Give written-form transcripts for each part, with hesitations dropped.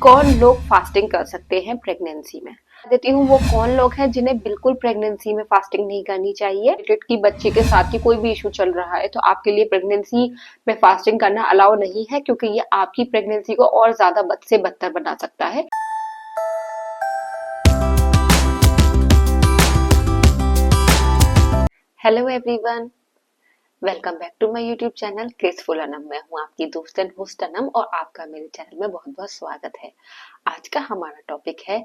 कौन लोग फास्टिंग कर सकते हैं प्रेगनेंसी में। देती हूँ वो कौन लोग हैं जिन्हें बिल्कुल प्रेगनेंसी में फास्टिंग नहीं करनी चाहिए। रिलेटेड की बच्चे के साथ ही कोई भी इशू चल रहा है तो आपके लिए प्रेगनेंसी में फास्टिंग करना अलाउ नहीं है, क्योंकि ये आपकी प्रेगनेंसी को और ज्यादा बद से बदतर बना सकता है। Hello everyone, welcome back to my YouTube channel graceful Anam. मैं हूँ आपकी दोस्त एंड होस्ट अनम और आपका मेरे चैनल में बहुत बहुत स्वागत है। आज का हमारा टॉपिक है,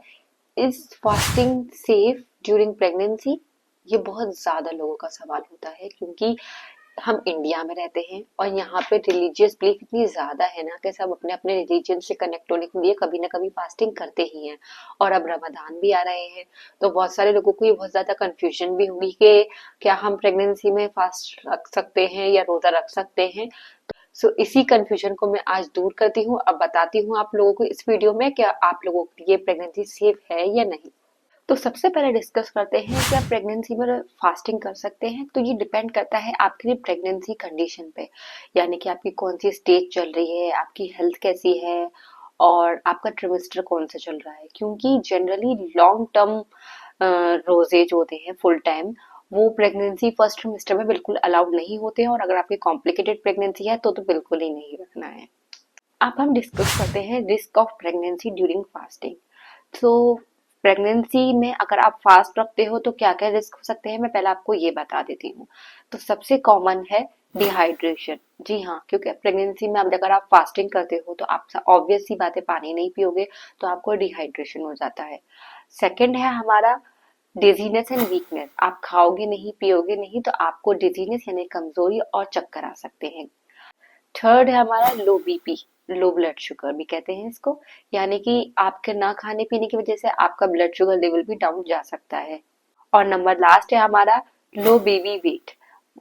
is fasting safe during pregnancy. ये बहुत ज्यादा लोगों का सवाल होता है, क्योंकि हम इंडिया में रहते हैं और यहाँ पे रिलीजियस बिलीफ इतनी ज्यादा है ना कि सब अपने अपने रिलीजन से कनेक्ट होने के लिए कभी ना कभी फास्टिंग करते ही हैं। और अब रमजान भी आ रहे हैं तो बहुत सारे लोगों को ये बहुत ज्यादा कंफ्यूजन भी हुई कि क्या हम प्रेगनेंसी में फास्ट रख सकते हैं या रोजा रख सकते हैं। सो इसी कंफ्यूजन को मैं आज दूर करती हूँ। अब बताती हूँ आप लोगों को इस वीडियो में क्या आप लोगों के लिए प्रेगनेंसी सेफ है या नहीं। तो सबसे पहले डिस्कस करते हैं क्या प्रेगनेंसी में फास्टिंग कर सकते हैं। तो ये डिपेंड करता है आपकी प्रेगनेंसी कंडीशन पे, यानी कि आपकी कौन सी स्टेज चल रही है, आपकी हेल्थ कैसी है और आपका ट्रिमेस्टर कौन सा चल रहा है। क्योंकि जनरली लॉन्ग टर्म रोजे जो होते हैं फुल टाइम, वो प्रेगनेंसी फर्स्ट ट्रिमेस्टर में बिल्कुल अलाउड नहीं होते हैं। और अगर आपकी कॉम्प्लिकेटेड प्रेगनेंसी है तो बिल्कुल ही नहीं रखना है। अब हम डिस्कस करते हैं risk of pregnancy during fasting. तो प्रेगनेंसी में अगर आप फास्ट रखते हो तो क्या क्या रिस्क हो सकते हैं, मैं पहले आपको ये बता देती हूँ। तो सबसे कॉमन है डिहाइड्रेशन। जी हाँ, क्योंकि प्रेगनेंसी में अब अगर आप फास्टिंग करते हो तो आप ऑब्वियस सी बात है पानी नहीं पियोगे तो आपको डिहाइड्रेशन हो जाता है। सेकंड है हमारा डिजीनेस एंड वीकनेस। आप खाओगे नहीं पियोगे नहीं तो आपको डिजीनेस यानी कमजोरी और चक्कर आ सकते हैं। थर्ड है हमारा लो बीपी, लो ब्लड शुगर भी कहते हैं इसको, यानी कि आपके ना खाने पीने की वजह से आपका ब्लड शुगर लेवल भी डाउन जा सकता है। और नंबर लास्ट है हमारा लो बेबी वेट,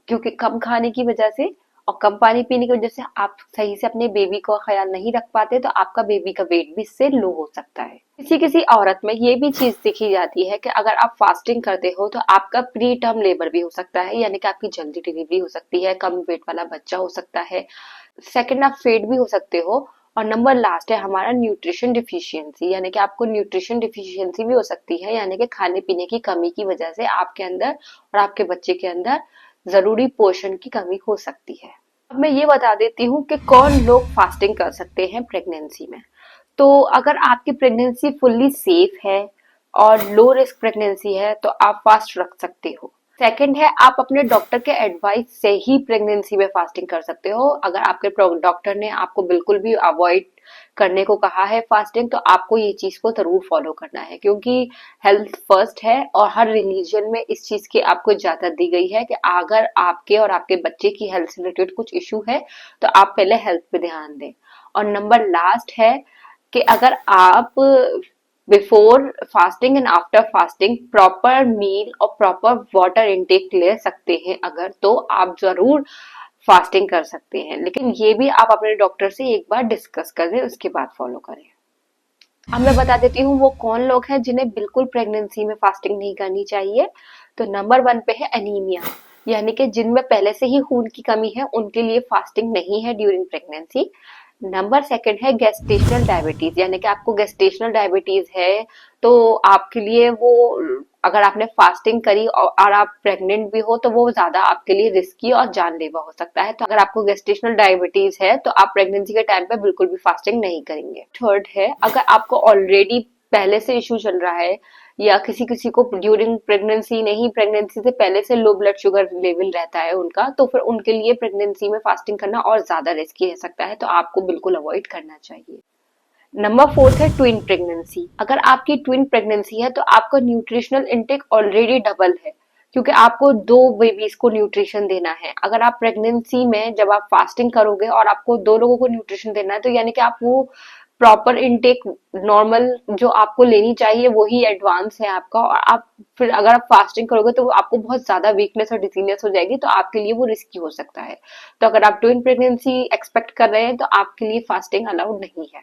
क्योंकि कम खाने की वजह से और कम पानी पीने की वजह से आप सही से अपने बेबी का ख्याल नहीं रख पाते तो आपका बेबी का वेट भी इससे लो हो सकता है। किसी किसी औरत में ये भी चीज देखी जाती है कि अगर आप फास्टिंग करते हो तो आपका प्री टर्म लेबर भी हो सकता है, यानी कि आपकी जल्दी डिलीवरी हो सकती है, कम वेट वाला बच्चा हो सकता है। सेकंड, आप फेड भी हो सकते हो। और नंबर लास्ट है हमारा न्यूट्रिशन डिफिशियंसी, यानी कि आपको न्यूट्रिशन डिफिशियंसी भी हो सकती है, यानी कि खाने पीने की कमी की वजह से आपके अंदर और आपके बच्चे के अंदर जरूरी पोषण की कमी हो सकती है। अब मैं ये बता देती हूँ कि कौन लोग फास्टिंग कर सकते हैं प्रेगनेंसी में। तो अगर आपकी प्रेगनेंसी फुल्ली सेफ है और लो रिस्क प्रेगनेंसी है तो आप फास्ट रख सकते हो। सेकंड है, आप अपने डॉक्टर के एडवाइस से ही प्रेगनेंसी में फास्टिंग कर सकते हो। अगर आपके डॉक्टर ने आपको बिल्कुल भी अवॉइड करने को कहा है फास्टिंग तो आपको ये चीज को जरूर फॉलो करना है, क्योंकि हेल्थ फर्स्ट है और हर रिलीजन में इस चीज की आपको इजाजत दी गई है कि अगर आपके और आपके बच्चे की हेल्थ से रिलेटेड कुछ इशू है तो आप पहले हेल्थ पे ध्यान दें। और नंबर लास्ट है कि अगर आप before fasting and after fasting proper meal और प्रॉपर वाटर इनटेक ले सकते हैं अगर, तो आप जरूर फास्टिंग कर सकते हैं। लेकिन ये भी आप अपने डॉक्टर से एक बार डिस्कस करें, उसके बाद फॉलो करें। अब मैं बता देती हूँ वो कौन लोग हैं जिन्हें बिल्कुल प्रेगनेंसी में फास्टिंग नहीं करनी चाहिए। तो नंबर 1 पे है एनीमिया, यानी कि जिनमें पहले से ही खून की कमी है उनके लिए फास्टिंग नहीं है ड्यूरिंग प्रेगनेंसी। नंबर 2 है गेस्टेशनल डायबिटीज, यानी कि आपको गेस्टेशनल डायबिटीज है तो आपके लिए वो, अगर आपने फास्टिंग करी और आप प्रेग्नेंट भी हो तो वो ज्यादा आपके लिए रिस्की और जानलेवा हो सकता है। तो अगर आपको गेस्टेशनल डायबिटीज है तो आप प्रेगनेंसी के टाइम पे बिल्कुल भी फास्टिंग नहीं करेंगे। थर्ड है, अगर आपको ऑलरेडी पहले से इश्यू चल रहा है या किसी किसी को ड्यूरिंग प्रेगनेंसी नहीं, प्रेगनेंसी से पहले से लो ब्लड शुगर लेवल रहता है उनका, तो फिर उनके लिए प्रेगनेंसी में फास्टिंग करना और ज्यादा रिस्की हो सकता है, तो आपको बिल्कुल अवॉइड करना चाहिए। नंबर 4 है ट्विन प्रेगनेंसी। अगर आपकी ट्विन प्रेगनेंसी है तो आपका न्यूट्रिशनल इनटेक ऑलरेडी डबल है, क्योंकि आपको 2 बेबीज को न्यूट्रिशन देना है। अगर आप प्रेगनेंसी में जब आप फास्टिंग करोगे और आपको 2 लोगों को न्यूट्रिशन देना है तो यानी कि आप वो प्रॉपर इनटेक नॉर्मल जो आपको लेनी चाहिए वही एडवांस है आपका, और आप फिर अगर आप फास्टिंग करोगे तो आपको बहुत ज्यादा वीकनेस और डिजीनेस हो जाएगी, तो आपके लिए वो रिस्की हो सकता है। तो अगर आप ट्विन प्रेगनेंसी एक्सपेक्ट कर रहे हैं तो आपके लिए फास्टिंग अलाउड नहीं है।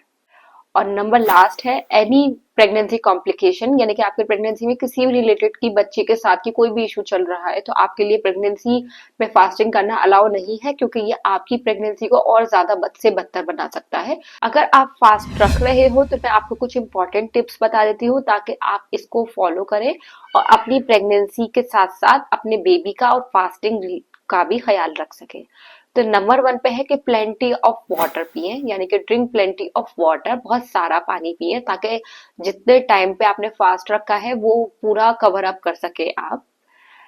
और नंबर लास्ट है एनी प्रेगनेंसी कॉम्प्लिकेशन, यानी कि आपके प्रेगनेंसी में किसी भी रिलेटेड की बच्चे के साथ की कोई भी इशू चल रहा है तो आपके लिए प्रेगनेंसी में फास्टिंग करना अलाउ नहीं है, क्योंकि ये आपकी प्रेगनेंसी को और ज्यादा बद से बदतर बना सकता है। अगर आप फास्ट रख रहे हो तो मैं आपको कुछ इंपॉर्टेंट टिप्स बता देती हूँ ताकि आप इसको फॉलो करें और अपनी प्रेगनेंसी के साथ साथ अपने बेबी का और फास्टिंग का भी ख्याल रख सके। तो नंबर 1 पे है कि प्लेंटी ऑफ वाटर पिए, यानी कि ड्रिंक प्लेंटी ऑफ वाटर, बहुत सारा पानी पिए ताकि जितने टाइम पे आपने फास्ट रखा है वो पूरा कवर अप कर सके आप।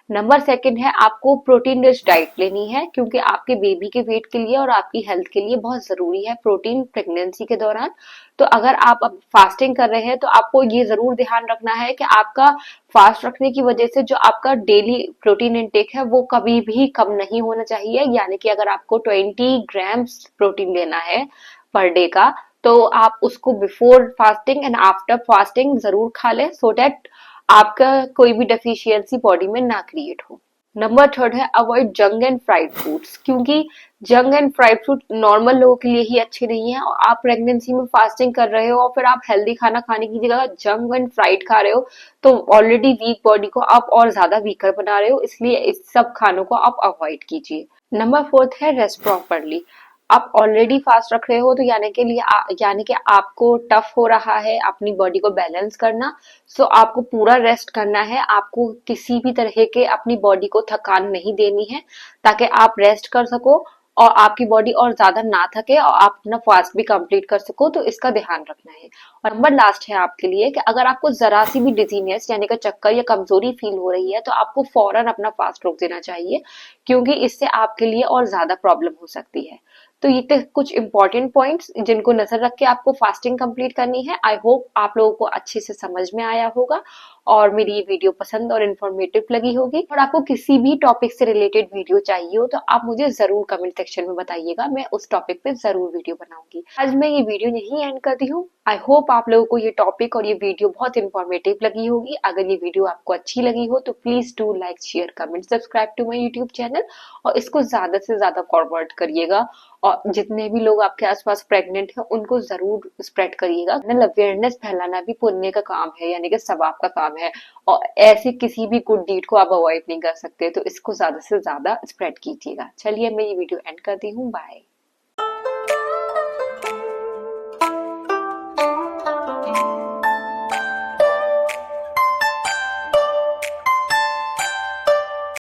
नंबर 2 है आपको प्रोटीन रिच डाइट लेनी है, क्योंकि आपके बेबी के वेट के लिए और आपकी हेल्थ के लिए बहुत जरूरी है प्रोटीन प्रेगनेंसी के दौरान। तो अगर आप अब फास्टिंग कर रहे हैं तो आपको ये जरूर ध्यान रखना है कि आपका फास्ट रखने की वजह से जो आपका डेली प्रोटीन इनटेक है वो कभी भी कम नहीं होना चाहिए, यानी कि अगर आपको 20 ग्राम्स प्रोटीन लेना है पर डे का तो आप उसको before fasting and after fasting जरूर खा लें, सो दैट आपका कोई भी डेफिशिएंसी बॉडी में ना क्रिएट हो। नंबर 3 है avoid junk and fried foods, क्योंकि junk and fried food normal लोगों के लिए ही अच्छे नहीं है और आप प्रेगनेंसी में फास्टिंग कर रहे हो और फिर आप हेल्दी खाना खाने की जगह जंक एंड फ्राइड खा रहे हो तो ऑलरेडी वीक बॉडी को आप और ज्यादा वीकर बना रहे हो, इसलिए इस सब खानों को आप अवॉइड कीजिए। नंबर 4 है रेस्ट प्रॉपरली। आप ऑलरेडी फास्ट रख रहे हो तो यानी कि आपको टफ हो रहा है अपनी बॉडी को बैलेंस करना, सो आपको पूरा रेस्ट करना है, आपको किसी भी तरह के अपनी बॉडी को थकान नहीं देनी है ताकि आप रेस्ट कर सको और आपकी बॉडी और ज्यादा ना थके और आप अपना फास्ट भी कंप्लीट कर सको, तो इसका ध्यान रखना है। और नंबर लास्ट है आपके लिए कि अगर आपको जरा सी भी डिजीनेस यानी कि चक्कर या कमजोरी फील हो रही है तो आपको फौरन अपना फास्ट रोक देना चाहिए, क्योंकि इससे आपके लिए और ज्यादा प्रॉब्लम हो सकती है। तो ये थे कुछ इंपॉर्टेंट पॉइंट्स जिनको नजर रख के आपको फास्टिंग कंप्लीट करनी है। आई होप आप लोगों को अच्छे से समझ में आया होगा और मेरी ये वीडियो पसंद और इन्फॉर्मेटिव लगी होगी। और आपको किसी भी टॉपिक से रिलेटेड वीडियो चाहिए हो तो आप मुझे जरूर कमेंट सेक्शन में बताइएगा, मैं उस टॉपिक पे जरूर वीडियो बनाऊंगी। आज मैं ये वीडियो यहीं एंड करती हूँ। आई होप आप लोगों को ये टॉपिक और ये वीडियो बहुत इंफॉर्मेटिव लगी होगी। अगर ये वीडियो आपको अच्छी लगी हो तो please do like share comment subscribe to my YouTube channel और इसको ज्यादा से ज्यादा फॉरवर्ड करिएगा और जितने भी लोग आपके आसपास प्रेग्नेंट हैं उनको जरूर स्प्रेड करिएगा। अवेयरनेस फैलाना भी पुण्य का काम है, यानी कि सवाब का काम है और ऐसे किसी भी गुड डीड को आप अवॉइड नहीं कर सकते, तो इसको ज्यादा से ज्यादा स्प्रेड कीजिएगा। चलिए मैं ये वीडियो एंड करती हूँ, बाय।